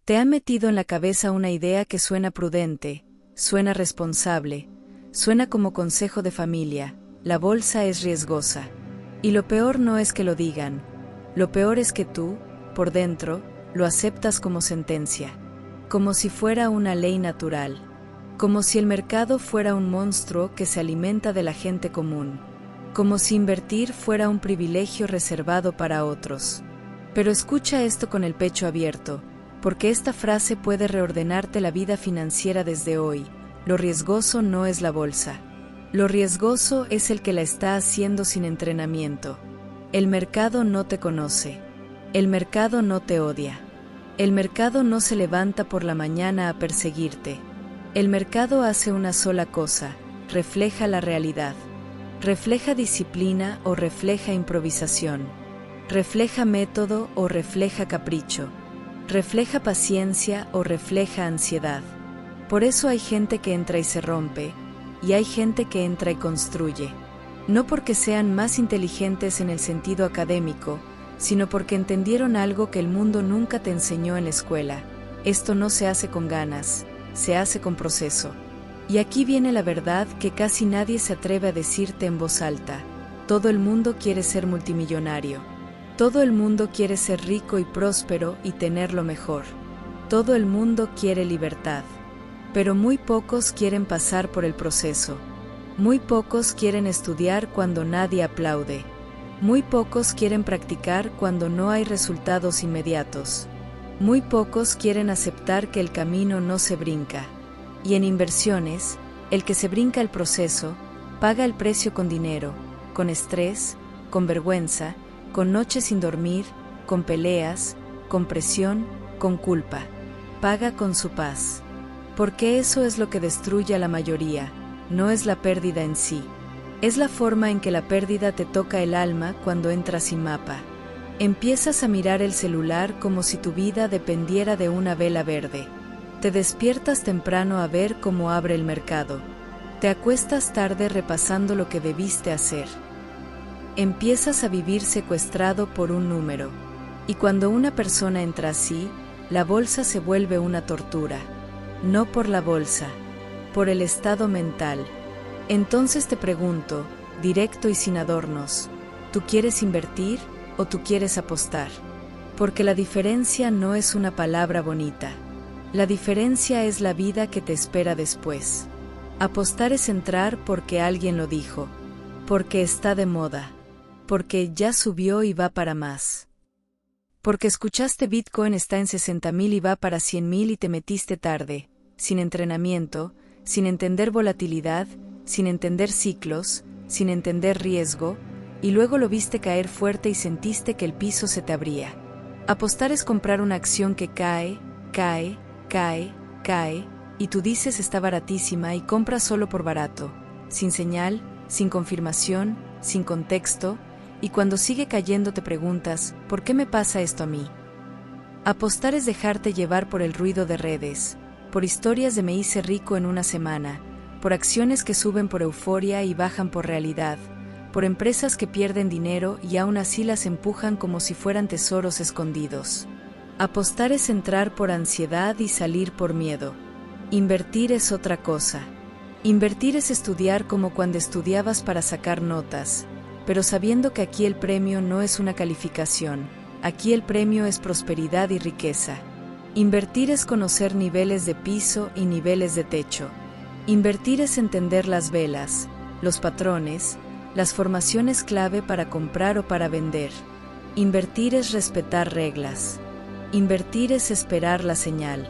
Te han metido en la cabeza una idea que suena prudente, suena responsable, suena como consejo de familia: la bolsa es riesgosa. Y lo peor no es que lo digan, lo peor es que tú, por dentro, lo aceptas como sentencia, como si fuera una ley natural, como si el mercado fuera un monstruo que se alimenta de la gente común, como si invertir fuera un privilegio reservado para otros. Pero escucha esto con el pecho abierto, porque esta frase puede reordenarte la vida financiera desde hoy: lo riesgoso no es la bolsa. Lo riesgoso es el que la está haciendo sin entrenamiento. El mercado no te conoce. El mercado no te odia. El mercado no se levanta por la mañana a perseguirte. El mercado hace una sola cosa: refleja la realidad. Refleja disciplina o refleja improvisación. Refleja método o refleja capricho. Refleja paciencia o refleja ansiedad. Por eso hay gente que entra y se rompe, y hay gente que entra y construye. No porque sean más inteligentes en el sentido académico, sino porque entendieron algo que el mundo nunca te enseñó en la escuela: esto no se hace con ganas, se hace con proceso. Y aquí viene la verdad que casi nadie se atreve a decirte en voz alta: todo el mundo quiere ser multimillonario. Todo el mundo quiere ser rico y próspero y tener lo mejor. Todo el mundo quiere libertad. Pero muy pocos quieren pasar por el proceso. Muy pocos quieren estudiar cuando nadie aplaude. Muy pocos quieren practicar cuando no hay resultados inmediatos. Muy pocos quieren aceptar que el camino no se brinca. Y en inversiones, el que se brinca el proceso, paga el precio con dinero, con estrés, con vergüenza, con noches sin dormir, con peleas, con presión, con culpa. Paga con su paz. Porque eso es lo que destruye a la mayoría, no es la pérdida en sí. Es la forma en que la pérdida te toca el alma cuando entras sin mapa. Empiezas a mirar el celular como si tu vida dependiera de una vela verde. Te despiertas temprano a ver cómo abre el mercado. Te acuestas tarde repasando lo que debiste hacer. Empiezas a vivir secuestrado por un número. Y cuando una persona entra así, la bolsa se vuelve una tortura. No por la bolsa, por el estado mental. Entonces te pregunto, directo y sin adornos: ¿tú quieres invertir o tú quieres apostar? Porque la diferencia no es una palabra bonita. La diferencia es la vida que te espera después. Apostar es entrar porque alguien lo dijo, porque está de moda, porque ya subió y va para más. Porque escuchaste Bitcoin está en 60,000 y va para 100,000 y te metiste tarde, sin entrenamiento, sin entender volatilidad, sin entender ciclos, sin entender riesgo, y luego lo viste caer fuerte y sentiste que el piso se te abría. Apostar es comprar una acción que cae, cae, cae, cae, y tú dices está baratísima y compras solo por barato, sin señal, sin confirmación, sin contexto, y cuando sigue cayendo te preguntas, ¿por qué me pasa esto a mí? Apostar es dejarte llevar por el ruido de redes, por historias de me hice rico en una semana, por acciones que suben por euforia y bajan por realidad, por empresas que pierden dinero y aún así las empujan como si fueran tesoros escondidos. Apostar es entrar por ansiedad y salir por miedo. Invertir es otra cosa. Invertir es estudiar como cuando estudiabas para sacar notas, pero sabiendo que aquí el premio no es una calificación, aquí el premio es prosperidad y riqueza. Invertir es conocer niveles de piso y niveles de techo. Invertir es entender las velas, los patrones, las formaciones clave para comprar o para vender. Invertir es respetar reglas. Invertir es esperar la señal.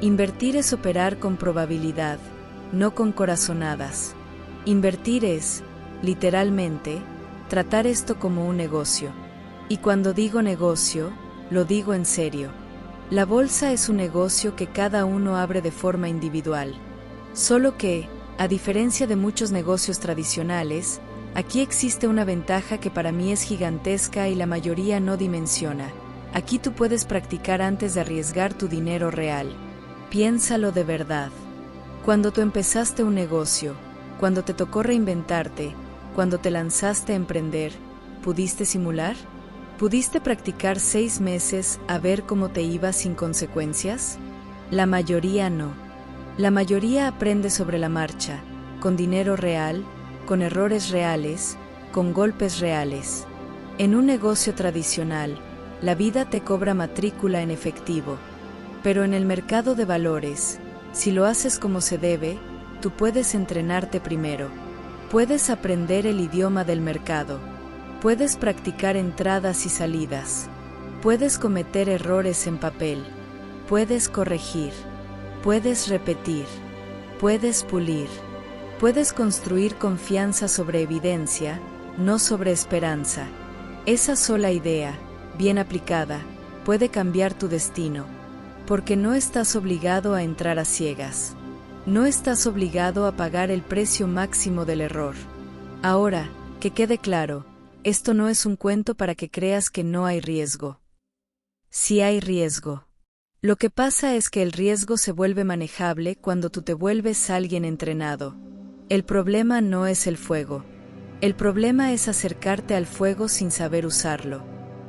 Invertir es operar con probabilidad, no con corazonadas. Invertir es, literalmente, tratar esto como un negocio. Y cuando digo negocio, lo digo en serio. La bolsa es un negocio que cada uno abre de forma individual. Solo que, a diferencia de muchos negocios tradicionales, aquí existe una ventaja que para mí es gigantesca y la mayoría no dimensiona. Aquí tú puedes practicar antes de arriesgar tu dinero real. Piénsalo de verdad. Cuando tú empezaste un negocio, cuando te tocó reinventarte, cuando te lanzaste a emprender, ¿pudiste simular? ¿Pudiste practicar 6 meses a ver cómo te iba sin consecuencias? La mayoría no. La mayoría aprende sobre la marcha, con dinero real, con errores reales, con golpes reales. En un negocio tradicional, la vida te cobra matrícula en efectivo. Pero en el mercado de valores, si lo haces como se debe, tú puedes entrenarte primero. Puedes aprender el idioma del mercado. Puedes practicar entradas y salidas. Puedes cometer errores en papel. Puedes corregir. Puedes repetir. Puedes pulir. Puedes construir confianza sobre evidencia, no sobre esperanza. Esa sola idea, bien aplicada, puede cambiar tu destino. Porque no estás obligado a entrar a ciegas. No estás obligado a pagar el precio máximo del error. Ahora, que quede claro, esto no es un cuento para que creas que no hay riesgo. Sí hay riesgo. Lo que pasa es que el riesgo se vuelve manejable cuando tú te vuelves alguien entrenado. El problema no es el fuego. El problema es acercarte al fuego sin saber usarlo.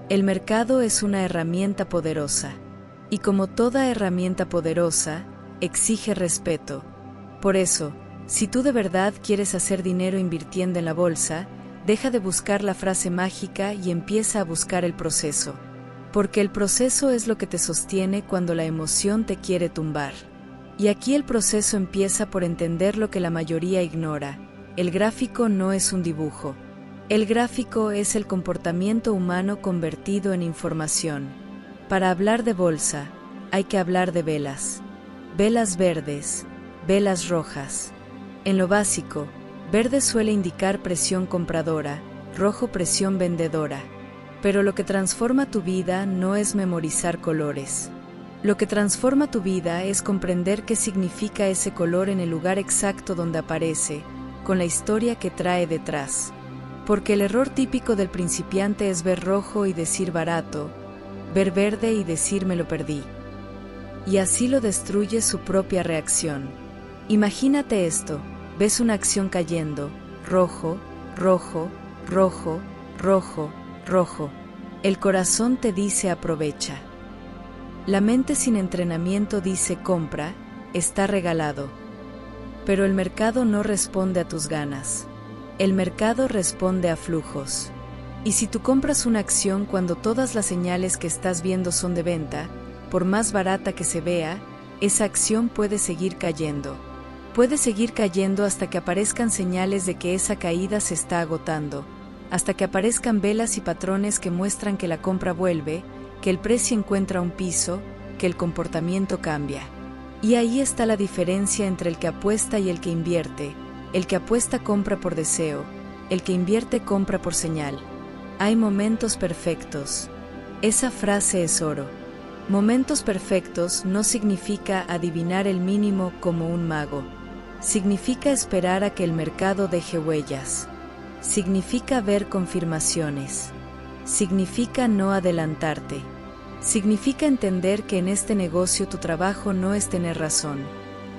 El mercado es una herramienta poderosa. Y como toda herramienta poderosa, exige respeto. Por eso, si tú de verdad quieres hacer dinero invirtiendo en la bolsa, deja de buscar la frase mágica y empieza a buscar el proceso. Porque el proceso es lo que te sostiene cuando la emoción te quiere tumbar. Y aquí el proceso empieza por entender lo que la mayoría ignora. El gráfico no es un dibujo. El gráfico es el comportamiento humano convertido en información. Para hablar de bolsa, hay que hablar de velas. Velas verdes, velas rojas. En lo básico, verde suele indicar presión compradora, rojo presión vendedora. Pero lo que transforma tu vida no es memorizar colores. Lo que transforma tu vida es comprender qué significa ese color en el lugar exacto donde aparece, con la historia que trae detrás. Porque el error típico del principiante es ver rojo y decir barato, ver verde y decir me lo perdí. Y así lo destruye su propia reacción. Imagínate esto, ves una acción cayendo, rojo, rojo, rojo, rojo, rojo. El corazón te dice aprovecha. La mente sin entrenamiento dice compra, está regalado. Pero el mercado no responde a tus ganas. El mercado responde a flujos. Y si tú compras una acción cuando todas las señales que estás viendo son de venta, por más barata que se vea, esa acción puede seguir cayendo. Puede seguir cayendo hasta que aparezcan señales de que esa caída se está agotando, hasta que aparezcan velas y patrones que muestran que la compra vuelve, que el precio encuentra un piso, que el comportamiento cambia. Y ahí está la diferencia entre el que apuesta y el que invierte. El que apuesta compra por deseo, el que invierte compra por señal. Hay momentos perfectos. Esa frase es oro. Momentos perfectos no significa adivinar el mínimo como un mago. Significa esperar a que el mercado deje huellas. Significa ver confirmaciones. Significa no adelantarte. Significa entender que en este negocio tu trabajo no es tener razón.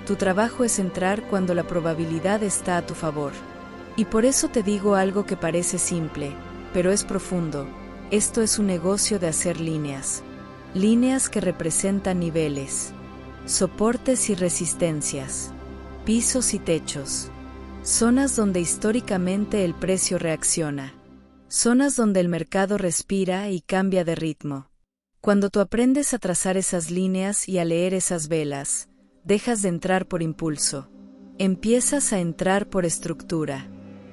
Tu trabajo es entrar cuando la probabilidad está a tu favor. Y por eso te digo algo que parece simple, pero es profundo. Esto es un negocio de hacer líneas. Líneas que representan niveles, soportes y resistencias, pisos y techos. Zonas donde históricamente el precio reacciona. Zonas donde el mercado respira y cambia de ritmo. Cuando tú aprendes a trazar esas líneas y a leer esas velas, dejas de entrar por impulso. Empiezas a entrar por estructura.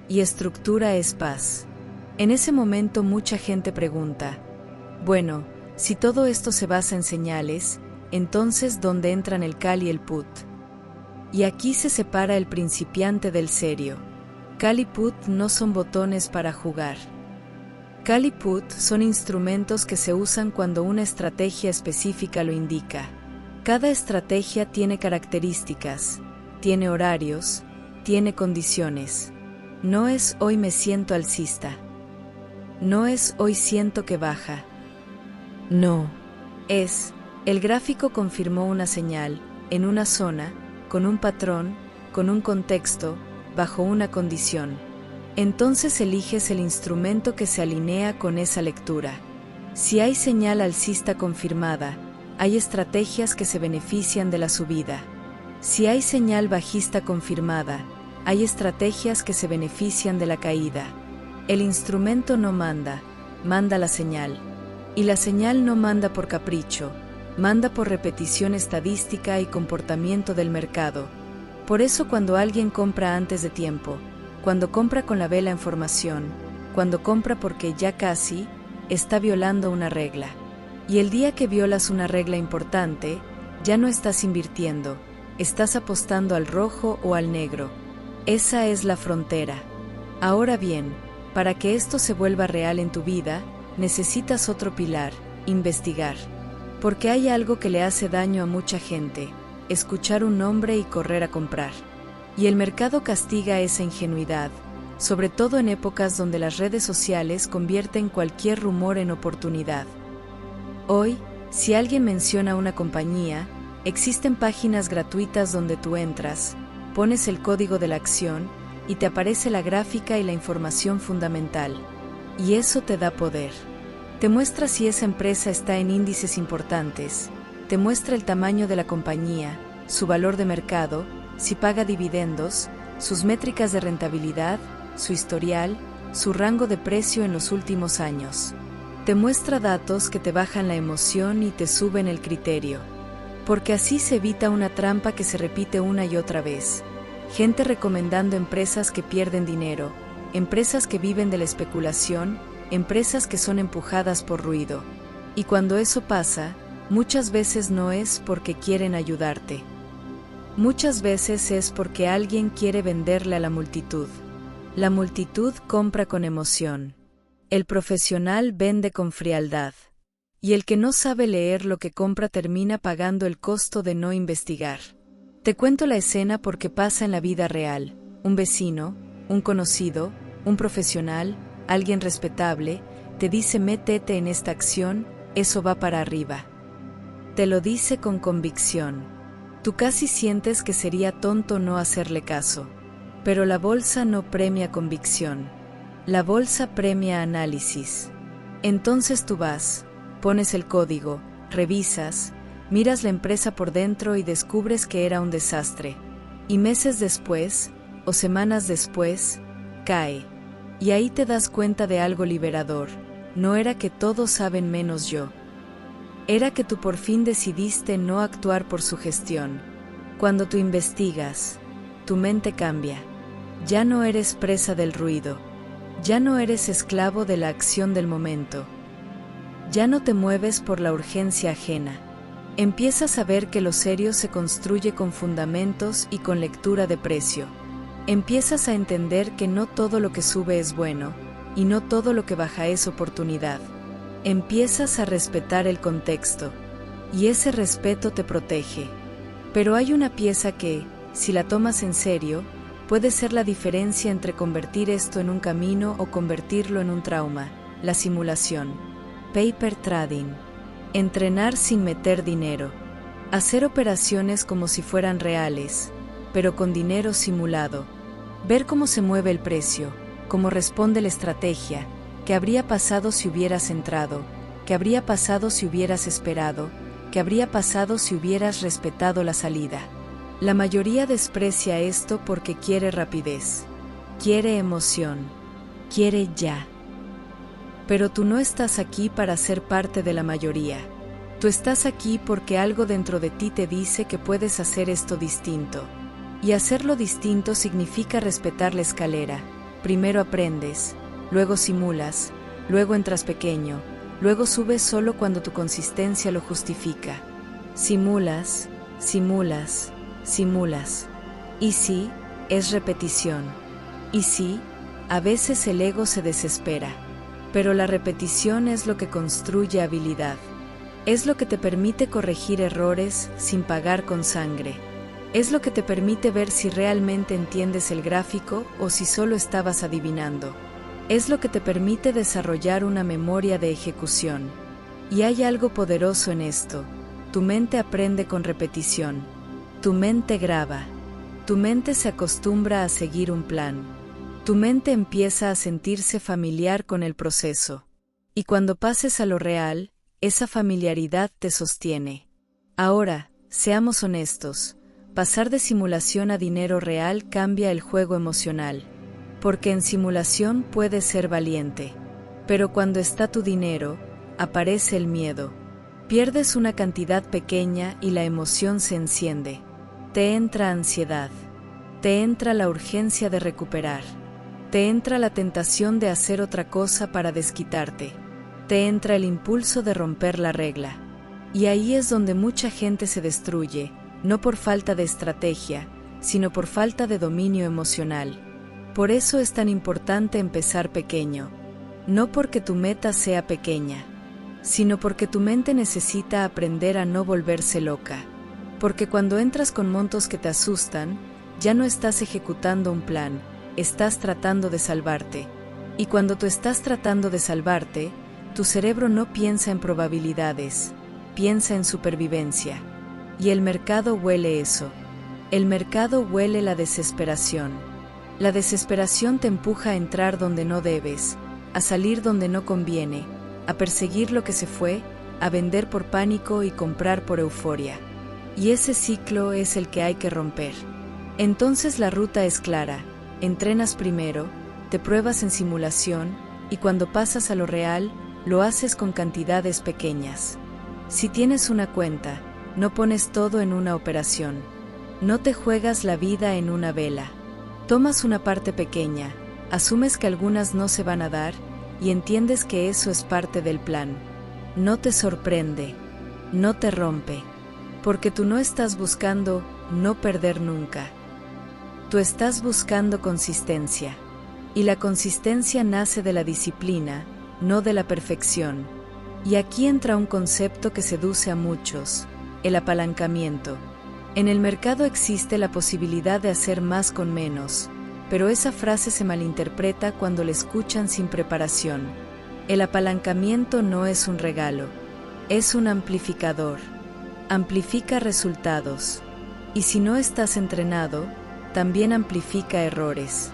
Y estructura es paz. En ese momento mucha gente pregunta, bueno, si todo esto se basa en señales, entonces ¿dónde entran el call y el put? Y aquí se separa el principiante del serio. Call y put no son botones para jugar. Call y put son instrumentos que se usan cuando una estrategia específica lo indica. Cada estrategia tiene características, tiene horarios, tiene condiciones. No es hoy me siento alcista. No es hoy siento que baja. No. Es, el gráfico confirmó una señal, en una zona, con un patrón, con un contexto, bajo una condición. Entonces eliges el instrumento que se alinea con esa lectura. Si hay señal alcista confirmada, hay estrategias que se benefician de la subida. Si hay señal bajista confirmada, hay estrategias que se benefician de la caída. El instrumento no manda, manda la señal. Y la señal no manda por capricho, manda por repetición estadística y comportamiento del mercado. Por eso cuando alguien compra antes de tiempo, cuando compra con la vela en formación, cuando compra porque ya casi, está violando una regla. Y el día que violas una regla importante, ya no estás invirtiendo, estás apostando al rojo o al negro. Esa es la frontera. Ahora bien, para que esto se vuelva real en tu vida, necesitas otro pilar: investigar. Porque hay algo que le hace daño a mucha gente: escuchar un nombre y correr a comprar. Y el mercado castiga esa ingenuidad, sobre todo en épocas donde las redes sociales convierten cualquier rumor en oportunidad. Hoy, si alguien menciona una compañía, existen páginas gratuitas donde tú entras, pones el código de la acción y te aparece la gráfica y la información fundamental. Y eso te da poder. Te muestra si esa empresa está en índices importantes, te muestra el tamaño de la compañía, su valor de mercado, si paga dividendos, sus métricas de rentabilidad, su historial, su rango de precio en los últimos años. Te muestra datos que te bajan la emoción y te suben el criterio. Porque así se evita una trampa que se repite una y otra vez. Gente recomendando empresas que pierden dinero, empresas que viven de la especulación, empresas que son empujadas por ruido. Y cuando eso pasa, muchas veces no es porque quieren ayudarte. Muchas veces es porque alguien quiere venderle a la multitud. La multitud compra con emoción. El profesional vende con frialdad. Y el que no sabe leer lo que compra termina pagando el costo de no investigar. Te cuento la escena porque pasa en la vida real. Un vecino, un conocido, un profesional, alguien respetable, te dice: métete en esta acción, eso va para arriba. Te lo dice con convicción. Tú casi sientes que sería tonto no hacerle caso. Pero la bolsa no premia convicción. La bolsa premia análisis. Entonces tú vas, pones el código, revisas, miras la empresa por dentro y descubres que era un desastre. Y meses después, o semanas después, cae. Y ahí te das cuenta de algo liberador: no era que todos saben menos yo. Era que tú por fin decidiste no actuar por sugestión. Cuando tú investigas, tu mente cambia. Ya no eres presa del ruido. Ya no eres esclavo de la acción del momento. Ya no te mueves por la urgencia ajena. Empiezas a ver que lo serio se construye con fundamentos y con lectura de precio. Empiezas a entender que no todo lo que sube es bueno, y no todo lo que baja es oportunidad. Empiezas a respetar el contexto, y ese respeto te protege. Pero hay una pieza que, si la tomas en serio, puede ser la diferencia entre convertir esto en un camino o convertirlo en un trauma: la simulación. Paper trading. Entrenar sin meter dinero. Hacer operaciones como si fueran reales, pero con dinero simulado. Ver cómo se mueve el precio, cómo responde la estrategia, qué habría pasado si hubieras entrado, qué habría pasado si hubieras esperado, qué habría pasado si hubieras respetado la salida. La mayoría desprecia esto porque quiere rapidez, quiere emoción, quiere ya. Pero tú no estás aquí para ser parte de la mayoría. Tú estás aquí porque algo dentro de ti te dice que puedes hacer esto distinto. Y hacerlo distinto significa respetar la escalera. Primero aprendes, luego simulas, luego entras pequeño, luego subes solo cuando tu consistencia lo justifica. Simulas, simulas, simulas. Y sí, es repetición. Y sí, a veces el ego se desespera. Pero la repetición es lo que construye habilidad. Es lo que te permite corregir errores sin pagar con sangre. Es lo que te permite ver si realmente entiendes el gráfico o si solo estabas adivinando. Es lo que te permite desarrollar una memoria de ejecución. Y hay algo poderoso en esto: tu mente aprende con repetición. Tu mente graba. Tu mente se acostumbra a seguir un plan. Tu mente empieza a sentirse familiar con el proceso. Y cuando pases a lo real, esa familiaridad te sostiene. Ahora, seamos honestos, pasar de simulación a dinero real cambia el juego emocional. Porque en simulación puedes ser valiente. Pero cuando está tu dinero, aparece el miedo. Pierdes una cantidad pequeña y la emoción se enciende. Te entra ansiedad. Te entra la urgencia de recuperar. Te entra la tentación de hacer otra cosa para desquitarte. Te entra el impulso de romper la regla. Y ahí es donde mucha gente se destruye, no por falta de estrategia, sino por falta de dominio emocional. Por eso es tan importante empezar pequeño. No porque tu meta sea pequeña, sino porque tu mente necesita aprender a no volverse loca. Porque cuando entras con montos que te asustan, ya no estás ejecutando un plan, estás tratando de salvarte. Y cuando tú estás tratando de salvarte, tu cerebro no piensa en probabilidades, piensa en supervivencia. Y el mercado huele eso. El mercado huele la desesperación. La desesperación te empuja a entrar donde no debes, a salir donde no conviene, a perseguir lo que se fue, a vender por pánico y comprar por euforia. Y ese ciclo es el que hay que romper. Entonces la ruta es clara, entrenas primero, te pruebas en simulación, y cuando pasas a lo real, lo haces con cantidades pequeñas. Si tienes una cuenta, no pones todo en una operación. No te juegas la vida en una vela. Tomas una parte pequeña, asumes que algunas no se van a dar, y entiendes que eso es parte del plan. No te sorprende, no te rompe, porque tú no estás buscando no perder nunca. Tú estás buscando consistencia, y la consistencia nace de la disciplina, no de la perfección. Y aquí entra un concepto que seduce a muchos, el apalancamiento. En el mercado existe la posibilidad de hacer más con menos, pero esa frase se malinterpreta cuando la escuchan sin preparación. El apalancamiento no es un regalo, es un amplificador. Amplifica resultados. Y si no estás entrenado, también amplifica errores.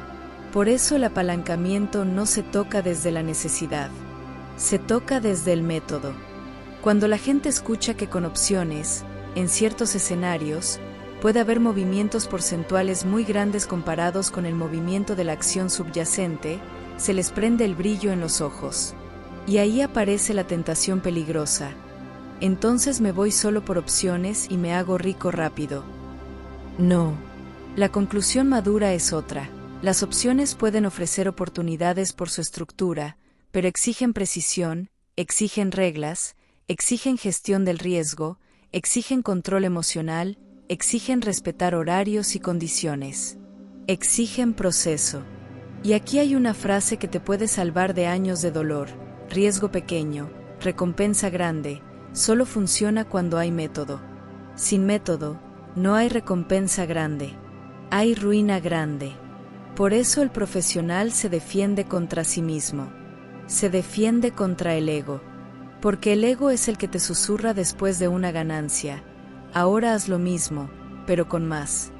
Por eso el apalancamiento no se toca desde la necesidad, se toca desde el método. Cuando la gente escucha que con opciones, en ciertos escenarios, puede haber movimientos porcentuales muy grandes comparados con el movimiento de la acción subyacente, se les prende el brillo en los ojos. Y ahí aparece la tentación peligrosa. Entonces me voy solo por opciones y me hago rico rápido. No. La conclusión madura es otra. Las opciones pueden ofrecer oportunidades por su estructura, pero exigen precisión, exigen reglas, exigen gestión del riesgo, exigen control emocional, exigen respetar horarios y condiciones. Exigen proceso. Y aquí hay una frase que te puede salvar de años de dolor: riesgo pequeño, recompensa grande, solo funciona cuando hay método. Sin método, no hay recompensa grande, hay ruina grande. Por eso el profesional se defiende contra sí mismo. Se defiende contra el ego. Porque el ego es el que te susurra después de una ganancia: ahora haz lo mismo, pero con más.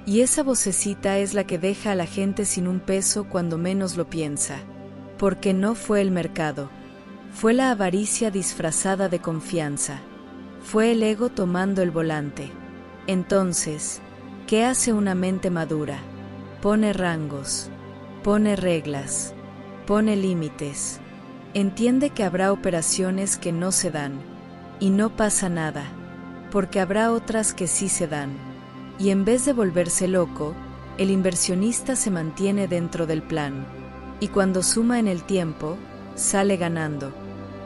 Y esa vocecita es la que deja a la gente sin un peso cuando menos lo piensa. Porque no fue el mercado. Fue la avaricia disfrazada de confianza. Fue el ego tomando el volante. Entonces, ¿qué hace una mente madura? Pone rangos, pone reglas, pone límites. Entiende que habrá operaciones que no se dan, y no pasa nada, porque habrá otras que sí se dan. Y en vez de volverse loco, el inversionista se mantiene dentro del plan, y cuando suma en el tiempo, sale ganando.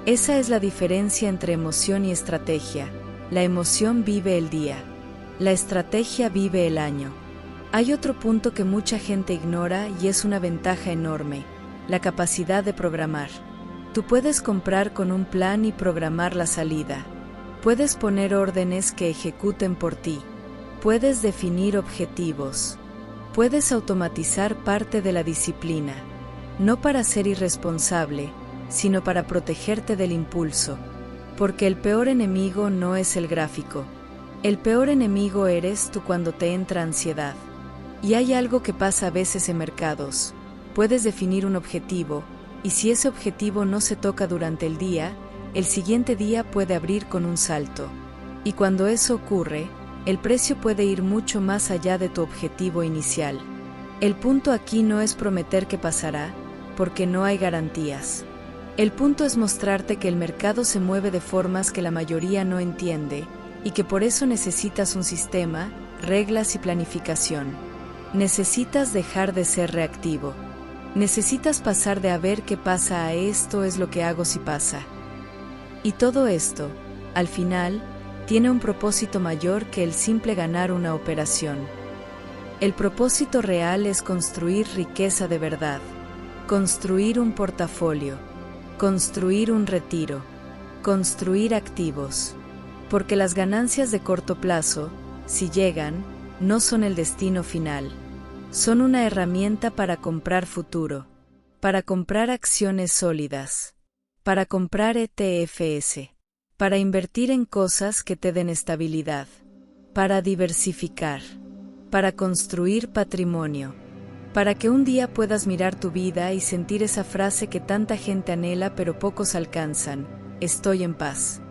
Esa es la diferencia entre emoción y estrategia. La emoción vive el día, la estrategia vive el año. Hay otro punto que mucha gente ignora y es una ventaja enorme: la capacidad de programar. Tú puedes comprar con un plan y programar la salida. Puedes poner órdenes que ejecuten por ti. Puedes definir objetivos. Puedes automatizar parte de la disciplina. No para ser irresponsable, sino para protegerte del impulso. Porque el peor enemigo no es el gráfico. El peor enemigo eres tú cuando te entra ansiedad. Y hay algo que pasa a veces en mercados. Puedes definir un objetivo, y si ese objetivo no se toca durante el día, el siguiente día puede abrir con un salto. Y cuando eso ocurre, el precio puede ir mucho más allá de tu objetivo inicial. El punto aquí no es prometer que pasará, porque no hay garantías. El punto es mostrarte que el mercado se mueve de formas que la mayoría no entiende, y que por eso necesitas un sistema, reglas y planificación. Necesitas dejar de ser reactivo. Necesitas pasar de a ver qué pasa a esto es lo que hago si pasa. Y todo esto, al final, tiene un propósito mayor que el simple ganar una operación. El propósito real es construir riqueza de verdad, construir un portafolio, construir un retiro, construir activos. Porque las ganancias de corto plazo, si llegan, no son el destino final. Son una herramienta para comprar futuro, para comprar acciones sólidas, para comprar ETFs, para invertir en cosas que te den estabilidad, para diversificar, para construir patrimonio, para que un día puedas mirar tu vida y sentir esa frase que tanta gente anhela pero pocos alcanzan: estoy en paz.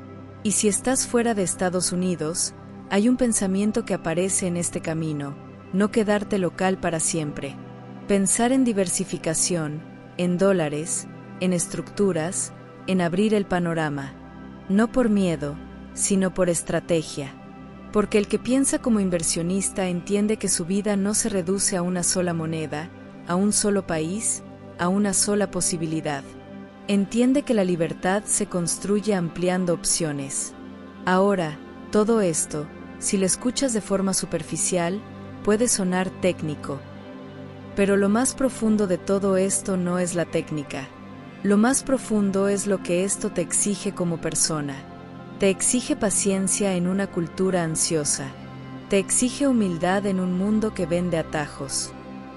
Y si estás fuera de Estados Unidos, hay un pensamiento que aparece en este camino: no quedarte local para siempre. Pensar en diversificación, en dólares, en estructuras, en abrir el panorama. No por miedo, sino por estrategia. Porque el que piensa como inversionista entiende que su vida no se reduce a una sola moneda, a un solo país, a una sola posibilidad. Entiende que la libertad se construye ampliando opciones. Ahora, todo esto, si lo escuchas de forma superficial, puede sonar técnico. Pero lo más profundo de todo esto no es la técnica. Lo más profundo es lo que esto te exige como persona. Te exige paciencia en una cultura ansiosa. Te exige humildad en un mundo que vende atajos.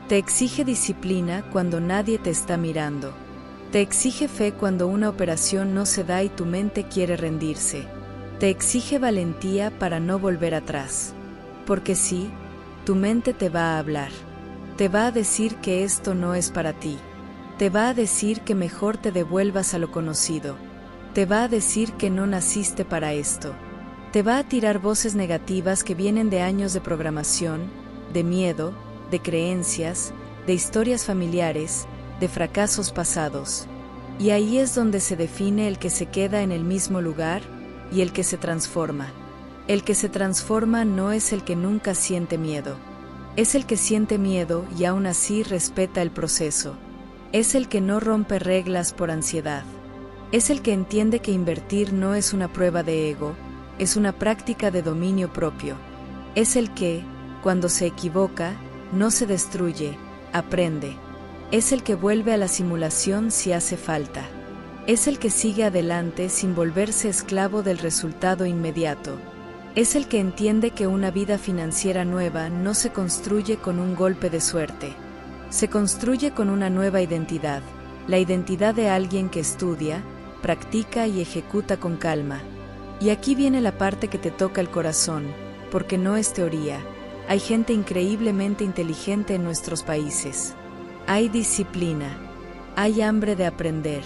Te exige disciplina cuando nadie te está mirando. Te exige fe cuando una operación no se da y tu mente quiere rendirse. Te exige valentía para no volver atrás. Porque sí, tu mente te va a hablar. Te va a decir que esto no es para ti. Te va a decir que mejor te devuelvas a lo conocido. Te va a decir que no naciste para esto. Te va a tirar voces negativas que vienen de años de programación, de miedo, de creencias, de historias familiares, de fracasos pasados. Y ahí es donde se define el que se queda en el mismo lugar y el que se transforma. El que se transforma no es el que nunca siente miedo. Es el que siente miedo y aún así respeta el proceso. Es el que no rompe reglas por ansiedad. Es el que entiende que invertir no es una prueba de ego, es una práctica de dominio propio. Es el que, cuando se equivoca, no se destruye, aprende. Es el que vuelve a la simulación si hace falta. Es el que sigue adelante sin volverse esclavo del resultado inmediato. Es el que entiende que una vida financiera nueva no se construye con un golpe de suerte. Se construye con una nueva identidad, la identidad de alguien que estudia, practica y ejecuta con calma. Y aquí viene la parte que te toca el corazón, porque no es teoría. Hay gente increíblemente inteligente en nuestros países. Hay disciplina, hay hambre de aprender,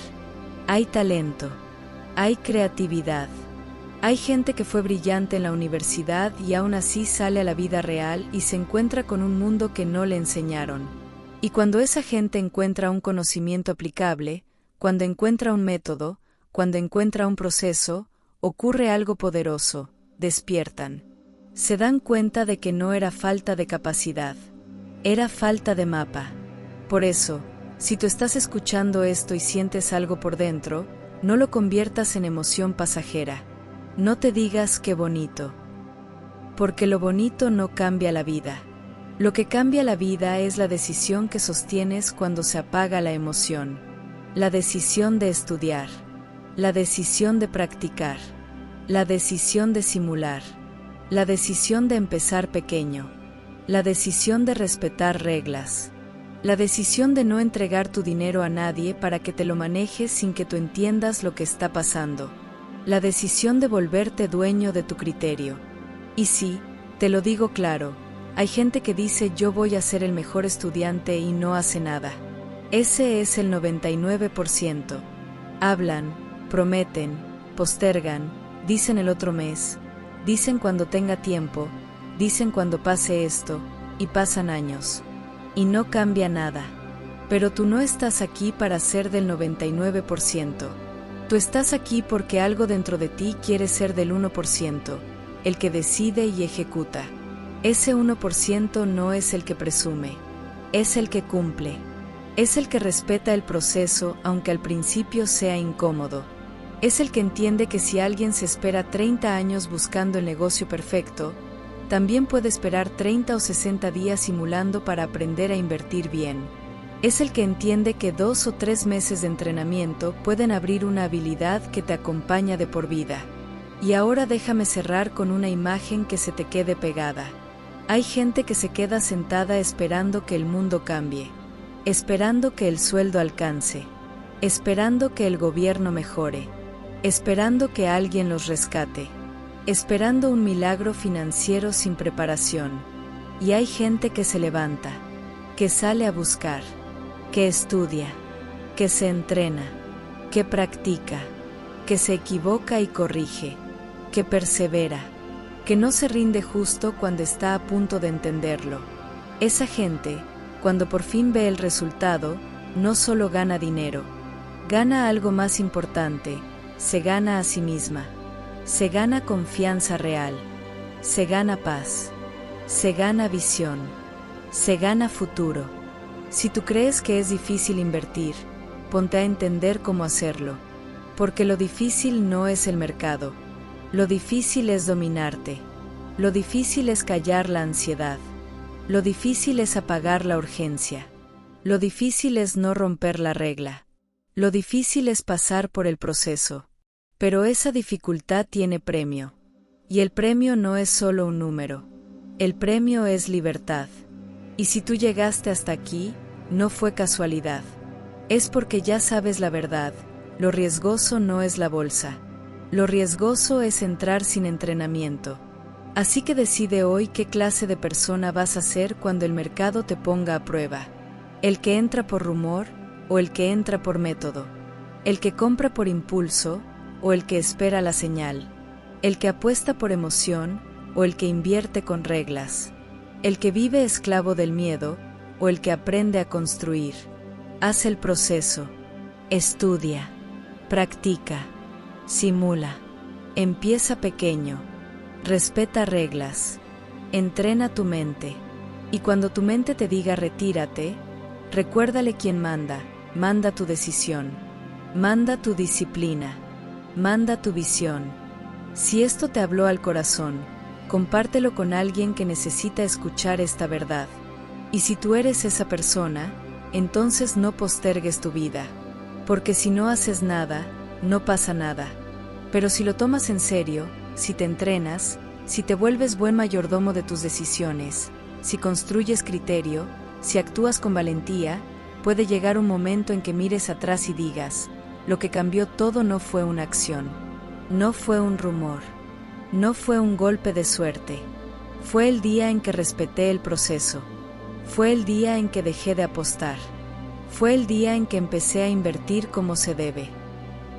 hay talento, hay creatividad. Hay gente que fue brillante en la universidad y aún así sale a la vida real y se encuentra con un mundo que no le enseñaron. Y cuando esa gente encuentra un conocimiento aplicable, cuando encuentra un método, cuando encuentra un proceso, ocurre algo poderoso: despiertan. Se dan cuenta de que no era falta de capacidad, era falta de mapa. Por eso, si tú estás escuchando esto y sientes algo por dentro, no lo conviertas en emoción pasajera. No te digas qué bonito. Porque lo bonito no cambia la vida. Lo que cambia la vida es la decisión que sostienes cuando se apaga la emoción. La decisión de estudiar. La decisión de practicar. La decisión de simular. La decisión de empezar pequeño. La decisión de respetar reglas. La decisión de no entregar tu dinero a nadie para que te lo manejes sin que tú entiendas lo que está pasando. La decisión de volverte dueño de tu criterio. Y sí, te lo digo claro, hay gente que dice yo voy a ser el mejor estudiante y no hace nada. Ese es el 99%. Hablan, prometen, postergan, dicen el otro mes, dicen cuando tenga tiempo, dicen cuando pase esto, y pasan años. Y no cambia nada. Pero tú no estás aquí para ser del 99%. Tú estás aquí porque algo dentro de ti quiere ser del 1%, el que decide y ejecuta. Ese 1% no es el que presume, es el que cumple. Es el que respeta el proceso aunque al principio sea incómodo. Es el que entiende que si alguien se espera 30 años buscando el negocio perfecto, también puede esperar 30 o 60 días simulando para aprender a invertir bien. Es el que entiende que 2 o 3 meses de entrenamiento pueden abrir una habilidad que te acompaña de por vida. Y ahora déjame cerrar con una imagen que se te quede pegada. Hay gente que se queda sentada esperando que el mundo cambie, esperando que el sueldo alcance, esperando que el gobierno mejore, esperando que alguien los rescate, esperando un milagro financiero sin preparación. Y hay gente que se levanta, que sale a buscar, que estudia, que se entrena, que practica, que se equivoca y corrige, que persevera, que no se rinde justo cuando está a punto de entenderlo. Esa gente, cuando por fin ve el resultado, no solo gana dinero, gana algo más importante, se gana a sí misma, se gana confianza real, se gana paz, se gana visión, se gana futuro. Si tú crees que es difícil invertir, ponte a entender cómo hacerlo, porque lo difícil no es el mercado, lo difícil es dominarte, lo difícil es callar la ansiedad, lo difícil es apagar la urgencia, lo difícil es no romper la regla, lo difícil es pasar por el proceso. Pero esa dificultad tiene premio. Y el premio no es solo un número. El premio es libertad. Y si tú llegaste hasta aquí, no fue casualidad. Es porque ya sabes la verdad. Lo riesgoso no es la bolsa. Lo riesgoso es entrar sin entrenamiento. Así que decide hoy qué clase de persona vas a ser cuando el mercado te ponga a prueba. ¿El que entra por rumor o el que entra por método? ¿El que compra por impulso o el que espera la señal? ¿El que apuesta por emoción o el que invierte con reglas? ¿El que vive esclavo del miedo o el que aprende a construir? Haz el proceso, estudia, practica, simula, empieza pequeño, respeta reglas, entrena tu mente, y cuando tu mente te diga retírate, recuérdale quién manda, manda tu decisión, manda tu disciplina, manda tu visión. Si esto te habló al corazón, compártelo con alguien que necesita escuchar esta verdad. Y si tú eres esa persona, entonces no postergues tu vida. Porque si no haces nada, no pasa nada. Pero si lo tomas en serio, si te entrenas, si te vuelves buen mayordomo de tus decisiones, si construyes criterio, si actúas con valentía, puede llegar un momento en que mires atrás y digas, lo que cambió todo no fue una acción, no fue un rumor, no fue un golpe de suerte, fue el día en que respeté el proceso, fue el día en que dejé de apostar, fue el día en que empecé a invertir como se debe.